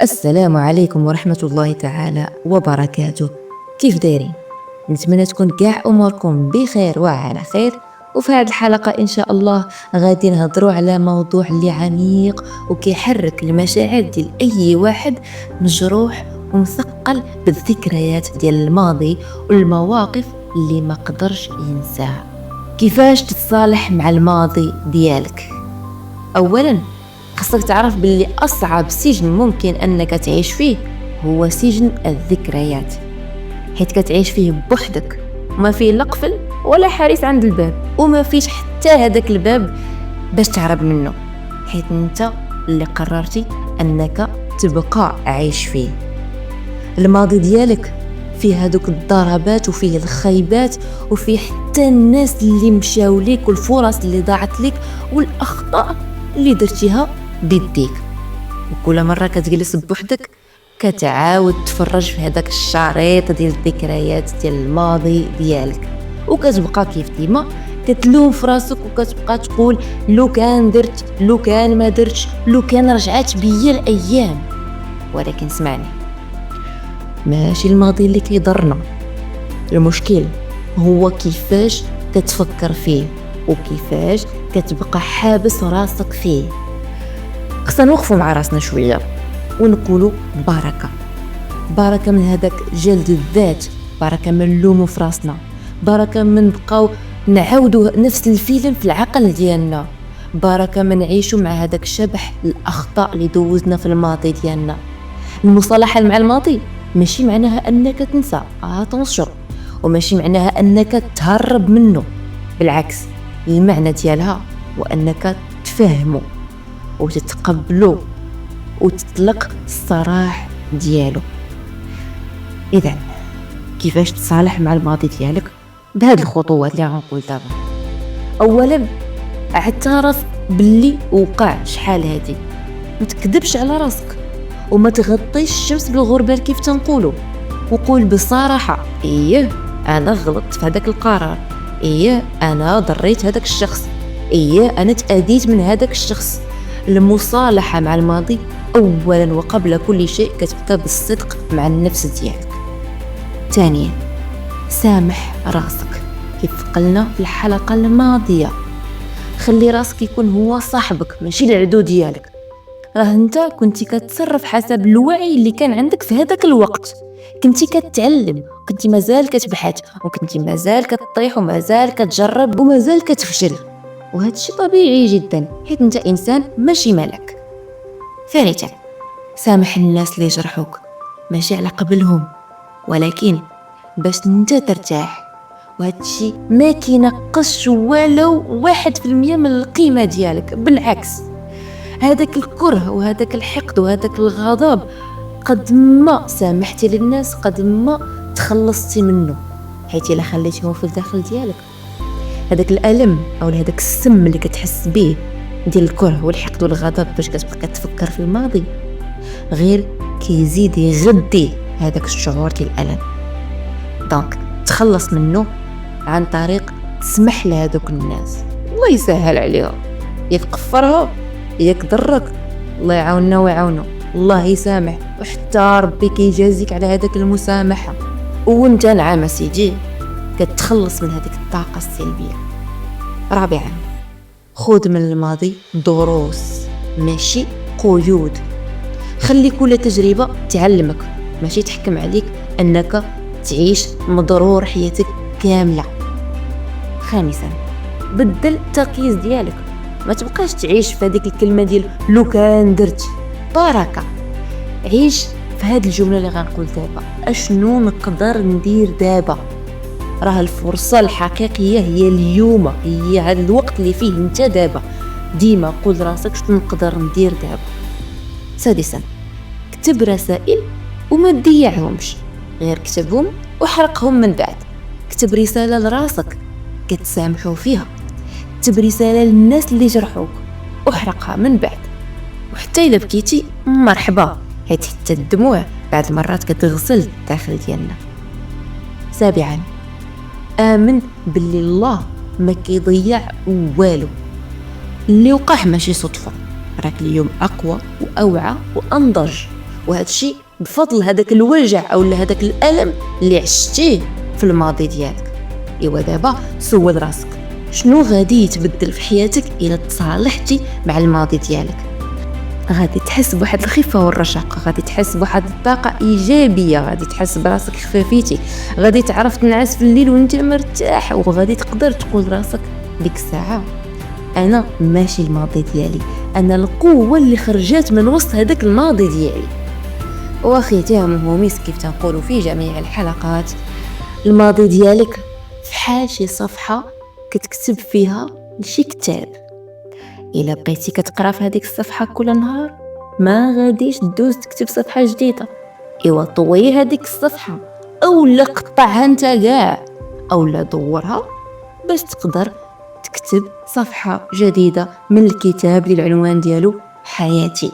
السلام عليكم ورحمة الله تعالى وبركاته. كيف دايرين؟ نتمنى تكون كاع اموركم بخير وعلى خير. وفي هذه الحلقة ان شاء الله غادي نهضروا على موضوع اللي عميق وكيحرك المشاعر ديال اي واحد مجروح ومثقل بالذكريات ديال الماضي والمواقف اللي ما قدرش ينساها. كيفاش تتصالح مع الماضي ديالك؟ اولا خاصك تعرف باللي أصعب سجن ممكن أنك تعيش فيه هو سجن الذكريات، حيث كتعيش فيه بوحدك، وما فيه لا قفل ولا حارس عند الباب، وما فيش حتى هذاك الباب باش تهرب منه، حيث انت اللي قررتي أنك تبقى عايش فيه. الماضي ديالك فيه هذوك الضربات وفيه الخيبات وفيه حتى الناس اللي مشاو ليك والفرص اللي ضاعت لك والأخطاء اللي درتيها بيديك. وكل مرة كتجلس بوحدك كتعاود تفرج في هذاك الشريط ديال الذكريات ديال الماضي ديالك، وكتبقى كيف ديما كتلوم في راسك وكتبقى تقول لو كان درت، لو كان ما درتش، لو كان رجعت بيا الايام. ولكن سمعني، ماشي الماضي اللي كيضرنا، المشكل هو كيفاش كتفكر فيه وكيفاش كتبقى حابس راسك فيه. خصنا نوقفوا مع راسنا شويه ونقولوا بركه من هذاك جلد الذات، بركه من نلوموا في راسنا، بركه من نبقاو نعاودوا نفس الفيلم في العقل ديالنا، بركه من نعيشوا مع هذاك الشبح الاخطاء اللي دوزنا في الماضي ديالنا. المصالحه مع الماضي ماشي معناها انك تنسى، اتونسيون، وماشي معناها انك تهرب منه، بالعكس المعنى ديالها وانك تفهمه وتتقبله وتطلق الصراح ديالو. اذا كيفاش تصالح مع الماضي ديالك؟ بهذه الخطوات اللي غنقول دابا. اولا اعترف باللي وقع شحال هادي، ما تكذبش على راسك وما تغطيش الشمس بالغربال كيف تنقولوا، وقول بصراحه ايه انا غلطت في هذاك القرار، ايه انا ضريت هذاك الشخص، ايه انا تأذيت من هذاك الشخص. المصالحة مع الماضي اولا وقبل كل شيء كتبدا بالصدق مع النفس ديالك. ثانيا سامح راسك، كيف قلنا في الحلقة الماضية، خلي راسك يكون هو صاحبك ماشي العدو ديالك. راه انت كنتي كتصرف حسب الوعي اللي كان عندك في هذاك الوقت، كنتي كتعلم، كنتي مازال كتبحث، وكنتي مازال كتطيح ومازال كتجرب ومازال كتفشل، وهذا الشيء طبيعي جدا حيت انت انسان ماشي ملك. ثالثا سامح الناس اللي جرحوك، ماشي على قبلهم ولكن باش انت ترتاح، وهذا الشيء ما كينقصش ولو 1% من القيمة ديالك، بالعكس هذاك الكره وهذاك الحقد وهذاك الغضب قد ما سامحتي للناس قد ما تخلصتي منه، حيث الا خليتيهم في الداخل ديالك هذاك الالم او هذاك السم اللي كتحس به ديال الكره والحقد والغضب باش كتبقى تفكر في الماضي غير كيزيد يغذي هذاك الشعور ديال الالم. دونك تخلص منه عن طريق تسمح لهذوك الناس، الله يسهل عليها، ياك قفرها ياك ضرك، الله يعاوننا ويعاونو، الله يسامح، وحتى ربي كيجازيك على هذاك المسامحه. وانت نعم سيدي كتخلص من هذيك الطاقه السلبيه. رابعا خذ من الماضي دروس ماشي قيود، خلي كل تجربه تعلمك ماشي تحكم عليك انك تعيش مضرور حياتك كامله. خامسا بدل التركيز ديالك، ما تبقاش تعيش في هذيك الكلمه ديال لو كان درت. بركه عيش في هذه الجمله اللي غنقول دابا، اشنو نقدر ندير دابا؟ راه الفرصه الحقيقيه هي اليوم، هي هذا الوقت اللي فيه انت دابا. ديما قول راسك شنو نقدر ندير دابا. سادسا كتب رسائل وما تضيعهمش، غير كتبهم وحرقهم من بعد. كتب رساله لراسك كتسامحوا فيها، كتب رساله للناس اللي جرحوك وحرقها من بعد. وحتى الا بكيتي مرحبا، حيت حتى الدموع بعض المرات كتغسل الداخل ديالنا. سابعا امن باللي الله ما كيضيع والو، اللي وقع ماشي صدفه، راك اليوم اقوى واوعى وانضج، وهذا الشيء بفضل هذاك الوجع او هذاك الالم اللي عشتيه في الماضي ديالك. ايوا دابا سول راسك شنو غادي يتبدل في حياتك الا تصالحتي مع الماضي ديالك. غادي تحس بواحد الخفه والرشاقه، غادي تحس بواحد الطاقه ايجابيه، غادي تحس براسك خفافيتي، غادي تعرف تنعس في الليل وانت مرتاح، وغادي تقدر تقول راسك ديك الساعه انا ماشي الماضي ديالي، انا القوه اللي خرجت من وسط هذاك الماضي ديالي. واخيتهم وميس كيف تنقولوا في جميع الحلقات، الماضي ديالك فحال شي صفحه كتكتب فيها شي كتاب. الا بقيتي كتقرا في هذيك الصفحه كل نهار ما غاديش تدوز تكتب صفحه جديده. ايوا طوي هذيك الصفحه اولا قطعها انت كاع اولا دورها باش تقدر تكتب صفحه جديده من الكتاب اللي العنوان ديالو حياتي.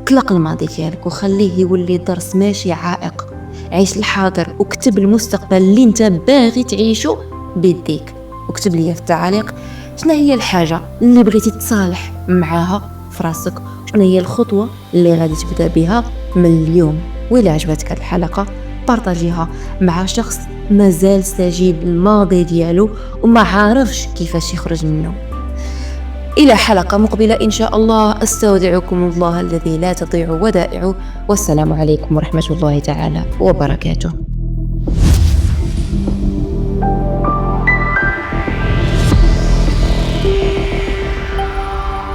اطلق الماضي ديالك وخليه يولي درس ماشي عائق. عيش الحاضر وكتب المستقبل اللي انت باغي تعيشه بيديك. وكتب لي في التعاليق شنو هي الحاجه اللي بغيتي تصالح معاها في راسك، شنو هي الخطوه اللي غادي تبدا بها من اليوم. وإلا عجبتك هذه الحلقه بارطاجيها مع شخص مازال سجين الماضي ديالو وما عارفش كيفاش يخرج منه. إلى حلقة مقبلة إن شاء الله، أستودعكم الله الذي لا تضيع ودائعه، والسلام عليكم ورحمة الله تعالى وبركاته.